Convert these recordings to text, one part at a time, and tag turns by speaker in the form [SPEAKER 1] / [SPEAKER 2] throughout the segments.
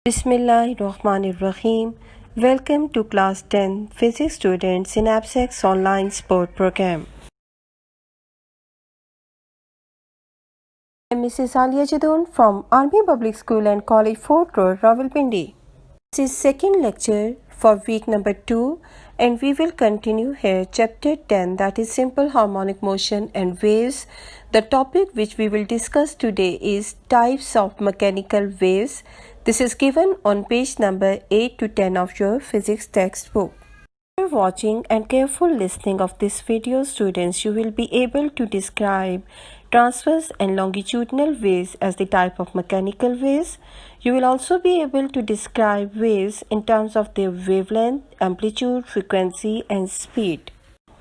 [SPEAKER 1] Bismillahirrahmanirrahim. Welcome to Class 10 Physics Students in ABSEC's online sport program. I am Mrs. Alia Jadoon from Army Public School and College Fort Road, Rawalpindi. This is second lecture for week number 2 and we will continue here chapter 10, that is simple harmonic motion and waves. The topic which we will discuss today is types of mechanical waves. This is given on page number 8 to 10 of your physics textbook. After watching and careful listening of this video, students, you will be able to describe transverse and longitudinal waves as the type of mechanical waves. You will also be able to describe waves in terms of their wavelength, amplitude, frequency and speed.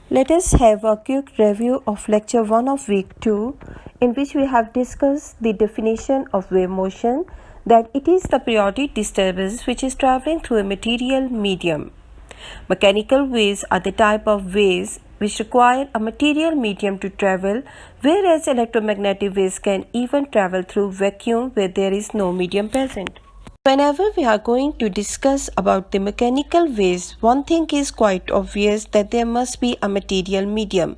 [SPEAKER 1] Let us have a quick review of lecture 1 of week 2, in which we have discussed the definition of wave motion, that it is the periodic disturbance which is traveling through a material medium. Mechanical waves are the type of waves which require a material medium to travel, whereas electromagnetic waves can even travel through vacuum where there is no medium present. Whenever we are going to discuss about the mechanical waves, one thing is quite obvious, that there must be a material medium.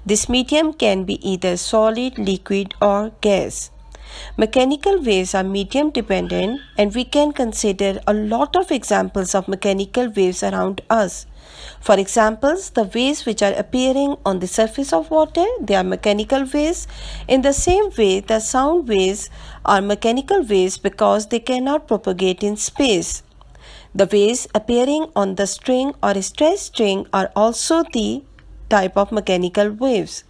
[SPEAKER 1] This medium can be either solid, liquid or gas. Mechanical waves are medium dependent and we can consider a lot of examples of mechanical waves around us. For examples, the waves which are appearing on the surface of water, they are mechanical waves. In the same way, the sound waves are mechanical waves because they cannot propagate in space. The waves appearing on the string or stretched string are also the type of mechanical waves.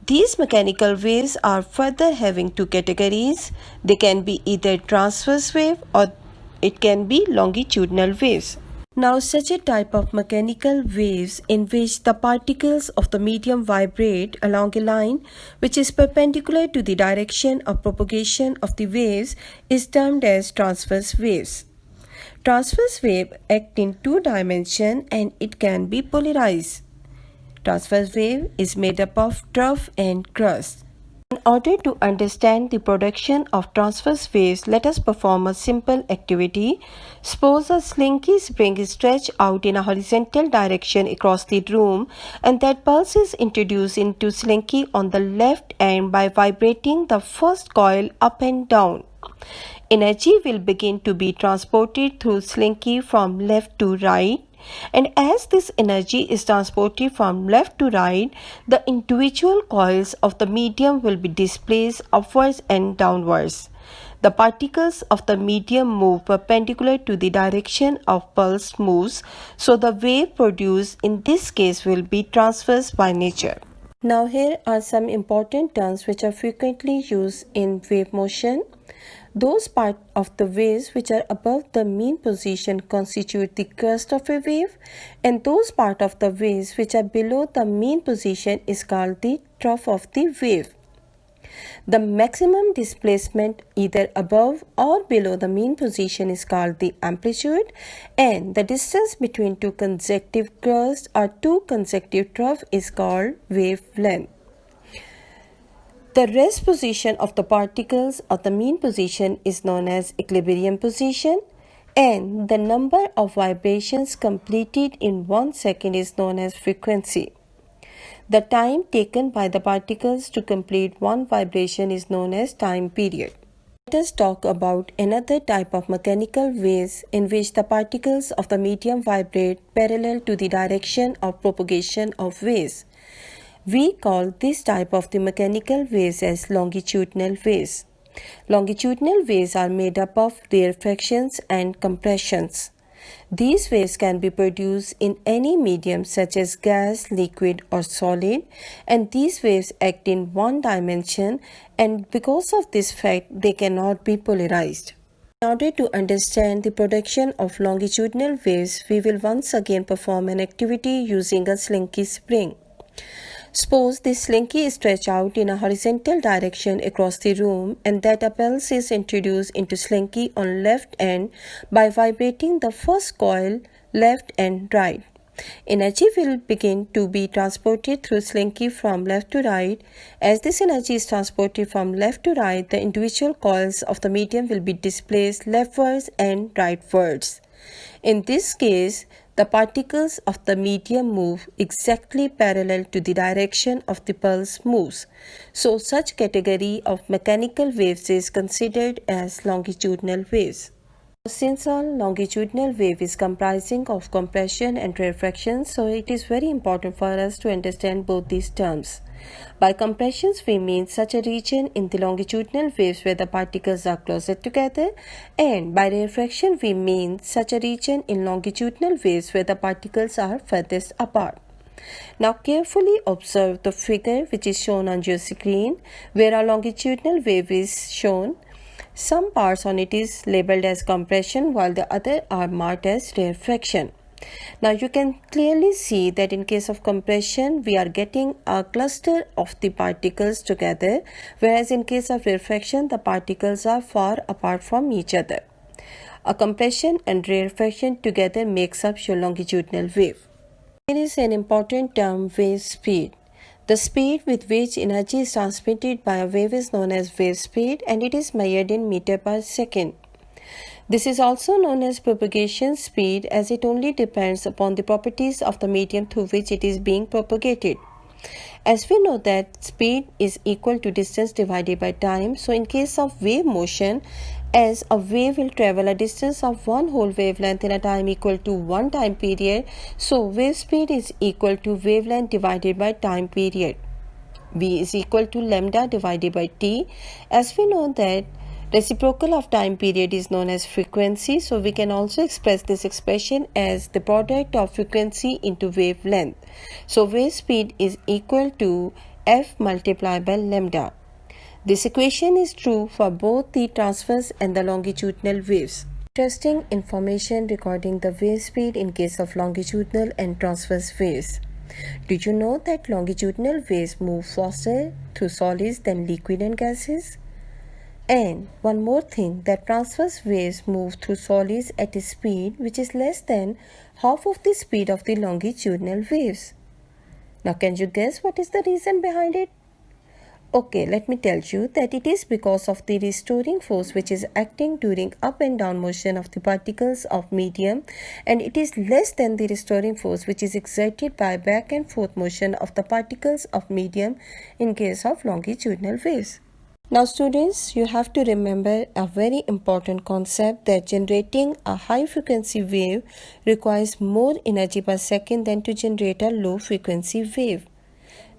[SPEAKER 1] These mechanical waves are further having two categories. They can be either transverse wave or it can be longitudinal waves. Now, such a type of mechanical waves in which the particles of the medium vibrate along a line which is perpendicular to the direction of propagation of the waves is termed as transverse waves. Transverse wave act in two dimensions and it can be polarized. Transverse wave is made up of trough and crust. In order to understand the production of transverse waves, let us perform a simple activity. Suppose a slinky spring is stretched out in a horizontal direction across the room and that pulse is introduced into slinky on the left end by vibrating the first coil up and down. Energy will begin to be transported through slinky from left to right. And as this energy is transported from left to right, the individual coils of the medium will be displaced upwards and downwards. The particles of the medium move perpendicular to the direction of pulse moves, so the wave produced in this case will be transverse by nature. Now here are some important terms which are frequently used in wave motion. Those parts of the waves which are above the mean position constitute the crest of a wave, and those parts of the waves which are below the mean position is called the trough of the wave. The maximum displacement either above or below the mean position is called the amplitude, and the distance between two consecutive crests or two consecutive troughs is called wavelength. The rest position of the particles of the mean position is known as equilibrium position, and the number of vibrations completed in 1 second is known as frequency. The time taken by the particles to complete one vibration is known as time period. Let us talk about another type of mechanical waves in which the particles of the medium vibrate parallel to the direction of propagation of waves. We call this type of the mechanical waves as longitudinal waves. Longitudinal waves are made up of rarefactions and compressions. These waves can be produced in any medium such as gas, liquid or solid, and these waves act in one dimension, and because of this fact they cannot be polarized. In order to understand the production of longitudinal waves, we will once again perform an activity using a slinky spring. Suppose this slinky is stretched out in a horizontal direction across the room and that a pulse is introduced into slinky on left end by vibrating the first coil left and right. Energy will begin to be transported through slinky from left to right. As this energy is transported from left to right, the individual coils of the medium will be displaced leftwards and rightwards. In this case, the particles of the medium move exactly parallel to the direction of the pulse moves. So, such category of mechanical waves is considered as longitudinal waves. Since a longitudinal wave is comprising of compression and rarefaction, so it is very important for us to understand both these terms. By compressions, we mean such a region in the longitudinal waves where the particles are closer together, and by rarefaction, we mean such a region in longitudinal waves where the particles are furthest apart. Now carefully observe the figure which is shown on your screen, where a longitudinal wave is shown. Some parts on it is labeled as compression while the other are marked as rarefaction. Now you can clearly see that in case of compression we are getting a cluster of the particles together, whereas in case of rarefaction the particles are far apart from each other. A compression and rarefaction together makes up your longitudinal wave. Here is an important term, wave speed. The speed with which energy is transmitted by a wave is known as wave speed, and it is measured in meter per second. This is also known as propagation speed, as it only depends upon the properties of the medium through which it is being propagated. As we know that speed is equal to distance divided by time, so in case of wave motion, as a wave will travel a distance of one whole wavelength in a time equal to one time period, so wave speed is equal to wavelength divided by time period. V is equal to lambda divided by t. As we know that reciprocal of time period is known as frequency, so we can also express this expression as the product of frequency into wavelength. So wave speed is equal to f multiplied by lambda. This equation is true for both the transverse and the longitudinal waves. Interesting information regarding the wave speed in case of longitudinal and transverse waves. Do you know that longitudinal waves move faster through solids than liquid and gases? And one more thing, that transverse waves move through solids at a speed which is less than half of the speed of the longitudinal waves. Now can you guess what is the reason behind it? Okay, let me tell you that it is because of the restoring force which is acting during up and down motion of the particles of medium, and it is less than the restoring force which is exerted by back and forth motion of the particles of medium in case of longitudinal waves. Now students, you have to remember a very important concept, that generating a high frequency wave requires more energy per second than to generate a low frequency wave.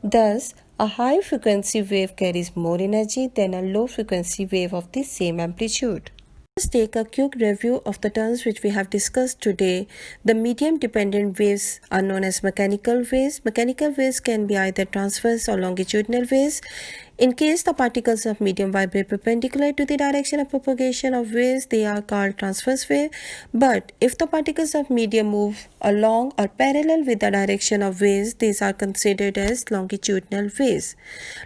[SPEAKER 1] Thus, a high frequency wave carries more energy than a low frequency wave of the same amplitude. Let's take a quick review of the terms which we have discussed today. The medium dependent waves are known as mechanical waves. Mechanical waves can be either transverse or longitudinal waves. In case the particles of medium vibrate perpendicular to the direction of propagation of waves, they are called transverse wave. But if the particles of medium move along or parallel with the direction of waves, these are considered as longitudinal waves.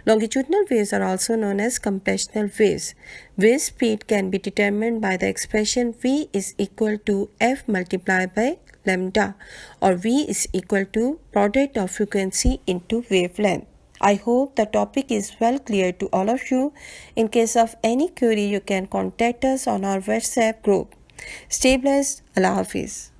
[SPEAKER 1] Longitudinal waves are also known as compressional waves. Wave speed can be determined by the expression V is equal to F multiplied by lambda, or V is equal to product of frequency into wavelength. I hope the topic is well clear to all of you. In case of any query, you can contact us on our WhatsApp group. Stay blessed. Allah Hafiz.